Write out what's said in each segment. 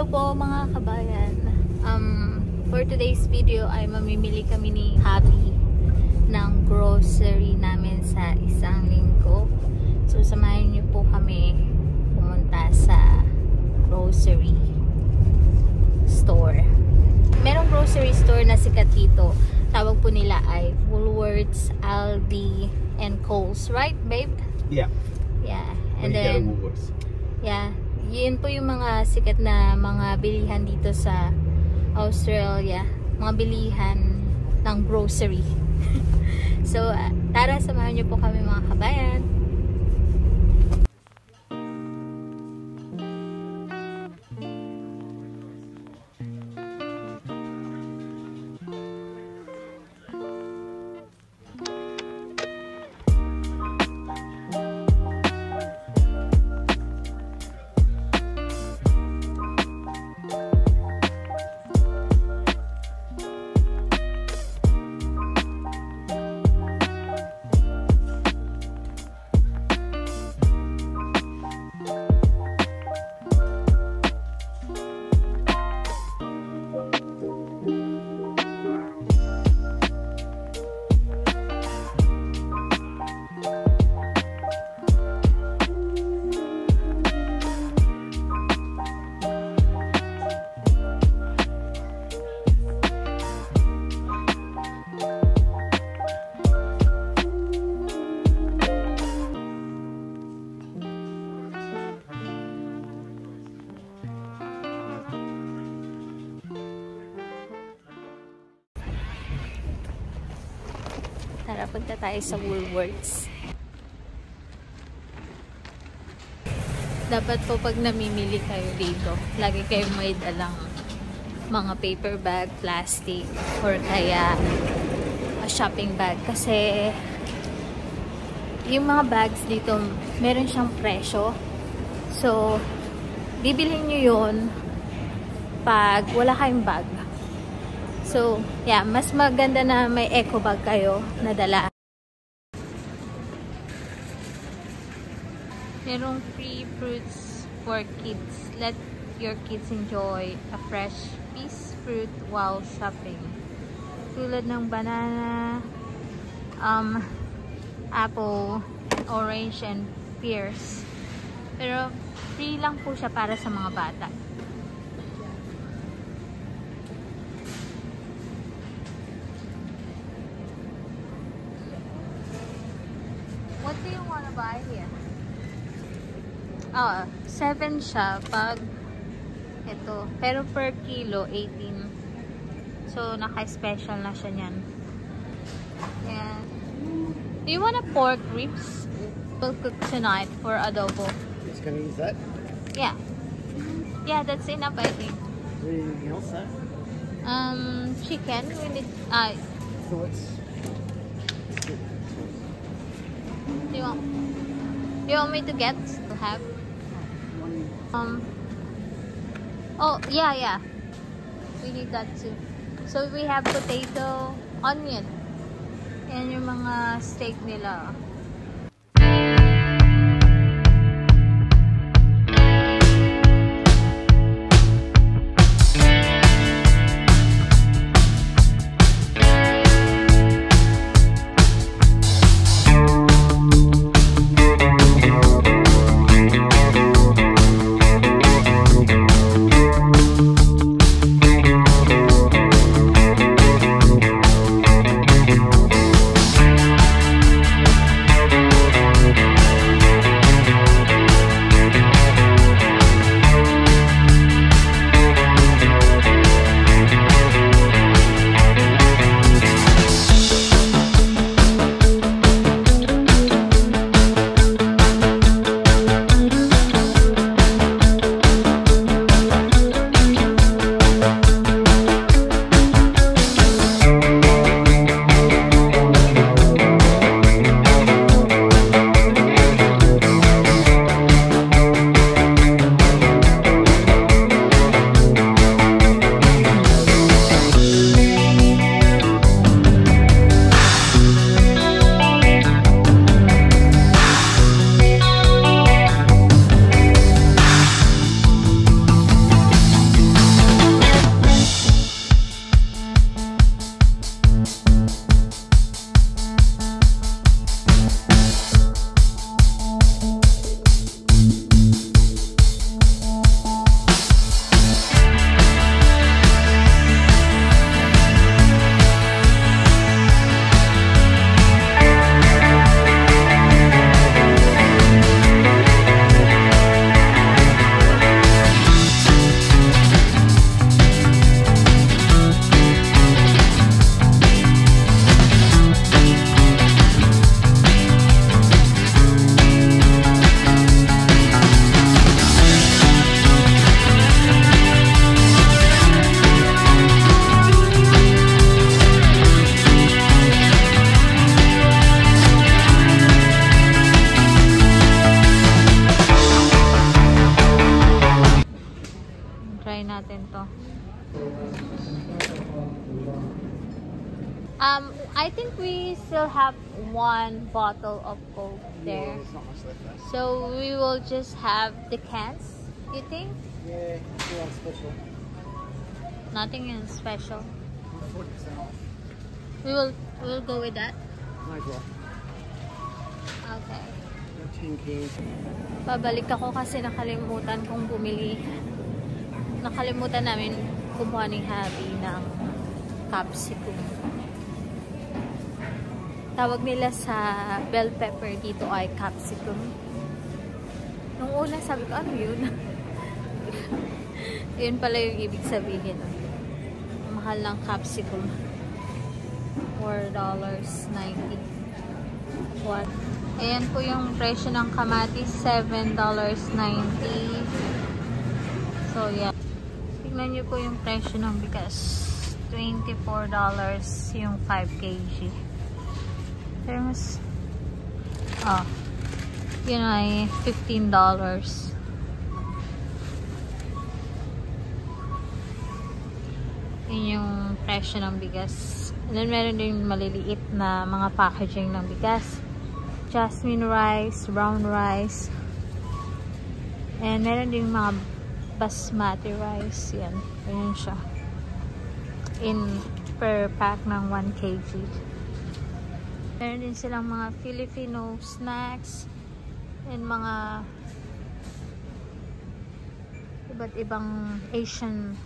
Hello po mga kabayan. For today's video ay mamimili kami ni Happy ng grocery namin sa isang linggo. So samahan niyo po kami pumunta sa grocery store. Merong grocery store na sikat dito. Tawag po nila ay Woolworths, Aldi, and Coles. Right, babe? Yeah. Yeah. And then, yeah. Yun po yung mga sikat na mga bilihan dito sa Australia. Mga bilihan ng grocery. So, tara, samahan niyo po kami mga kabayan. Tara, punta tayo sa Woolworths. Dapat po pag namimili kayo dito, lagi kayong may dalang mga paper bag, plastic, or kaya shopping bag. Kasi yung mga bags dito, meron siyang presyo. So, bibilhin nyo yun pag wala kayong bag. So, yeah, mas maganda na may eco bag kayo na dala. Merong free fruits for kids. Let your kids enjoy a fresh piece fruit while shopping. Tulad ng banana, apple, orange, and pears. Pero free lang po siya para sa mga bata. What do you want to buy here? 7 siya pag ito. Pero per kilo, 18. So, naka-special na siya niyan. Yeah. Do you want a pork ribs? We'll cook tonight for adobo. Just gonna use that? Yeah. Yeah, that's enough, I think. Is there anything else, sir? Chicken. We need, Thoughts? Do you want me to get to have? Oh, yeah. We need that too. So we have potato, onion. Yan yung mga steak nila. Try natin to. I think we still have one bottle of Coke there. Yeah, it's not much left though. So we will just have the cans, you think? Yeah, you want special. Nothing is special. 40% off. We'll go with that. Might as well. Okay. 10 cans. Babalik ako kasi nakalimutan kong bumili. Nakalimutan namin kumuha ni Habi ng capsicum. Tawag nila sa bell pepper dito ay capsicum. Nung una sabi ko, ano yun? Yun pala yung ibig sabihin. Mahal ng capsicum. $4.90. What? Ayan po yung presyo ng kamatis, $7.90. So, yeah. Tignan nyo po yung presyo ng bigas. $24 yung 5 kg. Pero mas... Oh. Yun ay $15. Yun yung presyo ng bigas. And then, meron din maliliit na mga packaging ng bigas. Jasmine rice, brown rice. And meron din mga basmati rice. Yan. Ayan siya. Per pack ng 1 kg. Meron din silang mga Filipino snacks and mga iba't ibang Asian.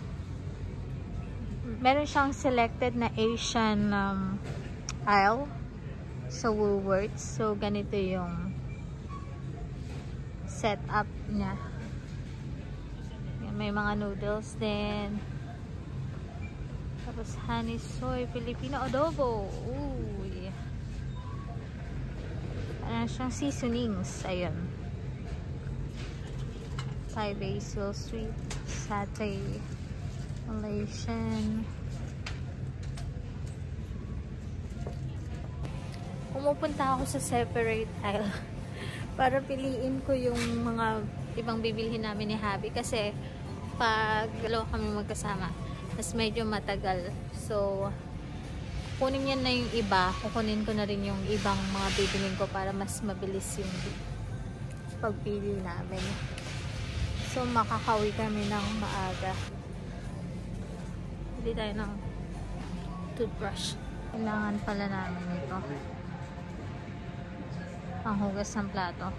Meron siyang selected na Asian aisle sa Woolworths. So, ganito yung setup niya. Yan, may mga noodles din. Tapos, honey soy Filipino adobo. Ooh, yeah. Ano siyang seasonings. Ayun. Thai basil, sweet satay, Malaysian. Pumupunta ako sa separate aisle para piliin ko yung mga ibang bibilhin namin ni Habi kasi pag dalawa kami magkasama mas medyo matagal. So, kunin niya na yung iba, kukunin ko na rin yung ibang mga bibilhin ko para mas mabilis yung pagpili namin. So, makakawi kami ng maaga. Hindi tayo ng toothbrush. Kailangan pala namin ito. Panghugas ng plato.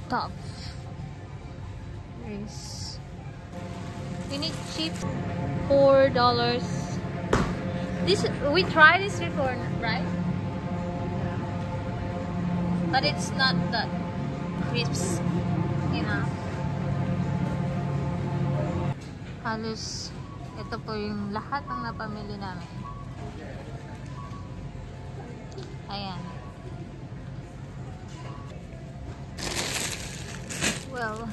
Top. Rice. We need cheap. $4. We tried this before, right? But it's not that crisp, you know. Halos ito po yung lahat ng napamili namin. Ayan. Well,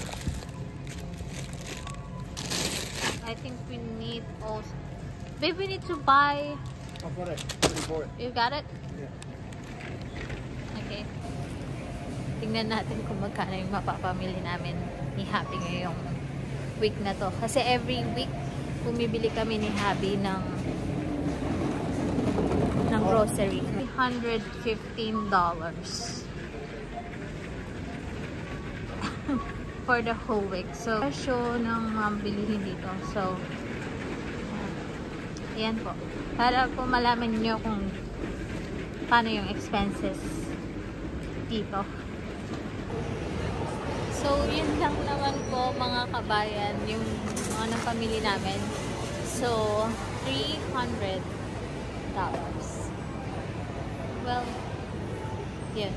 I think we need also. Babe, we need to buy. I've got it. For it. You got it? Yeah. Okay. Tingnan natin kung magkano yung mapapamili namin ni Happy ngayong week na to. Kasi every week, bumibili kami ni Happy ng grocery. $115 for the whole week. So, presyo ng mga bilihin dito. So, ayan po. Para po malaman nyo kung paano yung expenses dito. So, yun lang naman po mga kabayan, yung mga napamili namin. So, $300. Well, yun.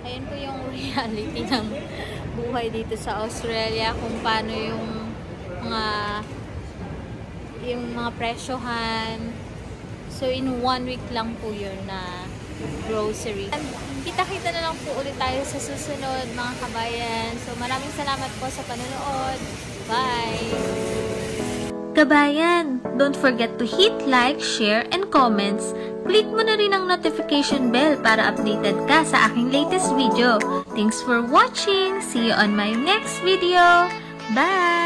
Ayun po yung reality ng buhay dito sa Australia, kung paano yung mga presyohan. So, in 1 week lang po yun na grocery. Kita-kita na lang po ulit tayo sa susunod, mga kabayan. So, maraming salamat po sa panonood. Bye! Kabayan, don't forget to hit like, share, and comments. Click mo na rin ang notification bell para updated ka sa aking latest video. Thanks for watching! See you on my next video! Bye!